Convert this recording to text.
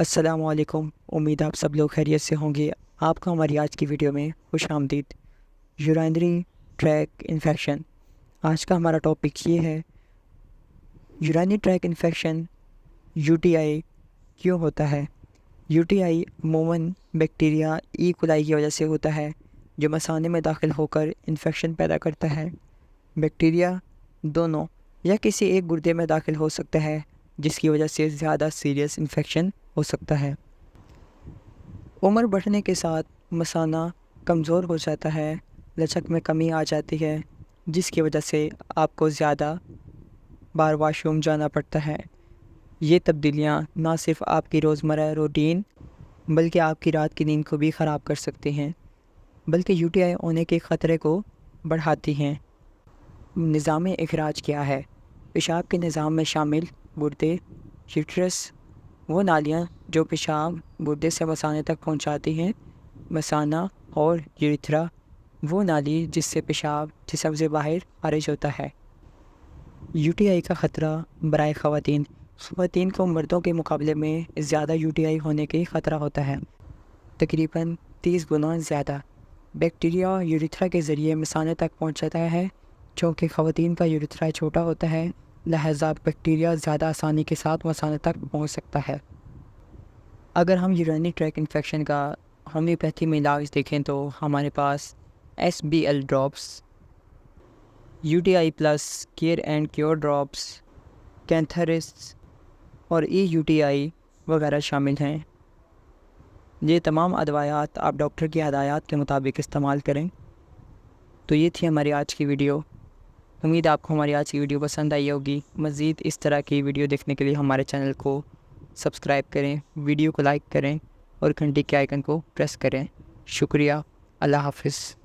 السلام علیکم۔ امید آپ سب لوگ خیریت سے ہوں گے۔ آپ کو ہماری آج کی ویڈیو میں خوش آمدید۔ یورینری ٹریک انفیکشن، آج کا ہمارا ٹاپک یہ ہے یورینری ٹریک انفیکشن UTI کیوں ہوتا ہے۔ UTI عموماً بیکٹیریا ای کولائی کی وجہ سے ہوتا ہے جو مثانے میں داخل ہو کر انفیکشن پیدا کرتا ہے۔ بیکٹیریا دونوں یا کسی ایک گردے میں داخل ہو سکتا ہے جس کی وجہ سے زیادہ سیریس انفیکشن ہو سکتا ہے۔ عمر بڑھنے کے ساتھ مثانہ کمزور ہو جاتا ہے، لچک میں کمی آ جاتی ہے جس کی وجہ سے آپ کو زیادہ بار واش روم جانا پڑتا ہے۔ یہ تبدیلیاں نہ صرف آپ کی روزمرہ روٹین بلکہ آپ کی رات کی نیند کو بھی خراب کر سکتی ہیں، بلکہ UTI ہونے کے خطرے کو بڑھاتی ہیں۔ نظام اخراج کیا ہے؟ پیشاب کے نظام میں شامل گردے، یوٹرس وہ نالیاں جو پیشاب گردے سے مثانے تک پہنچاتی ہیں، مثانہ اور یوریتھرا وہ نالی جس سے پیشاب جسم سے باہر خارج ہوتا ہے۔ UTI کا خطرہ برائے خواتین کو مردوں کے مقابلے میں زیادہ UTI ہونے کے خطرہ ہوتا ہے، تقریباً 30 گنا زیادہ۔ بیکٹیریا یوریتھرا کے ذریعے مثانے تک پہنچ جاتا ہے، چونکہ خواتین کا یوریتھرا چھوٹا ہوتا ہے لہذا بیکٹیریا زیادہ آسانی کے ساتھ مثانے تک پہنچ سکتا ہے۔ اگر ہم یورینری ٹریک انفیکشن کا ہومیوپیتھی میں علاج دیکھیں تو ہمارے پاس SBL drops, UTI plus care and cure drops, Cantharis اور EUTI وغیرہ شامل ہیں۔ یہ تمام ادویات آپ ڈاکٹر کی ہدایات کے مطابق استعمال کریں۔ تو یہ تھی ہماری آج کی ویڈیو۔ امید آپ کو ہماری آج کی ویڈیو پسند آئی ہوگی۔ مزید اس طرح کی ویڈیو دیکھنے کے لیے ہمارے چینل کو سبسکرائب کریں، ویڈیو کو لائک کریں اور گھنٹی کے آئیکن کو پریس کریں۔ شکریہ۔ اللہ حافظ۔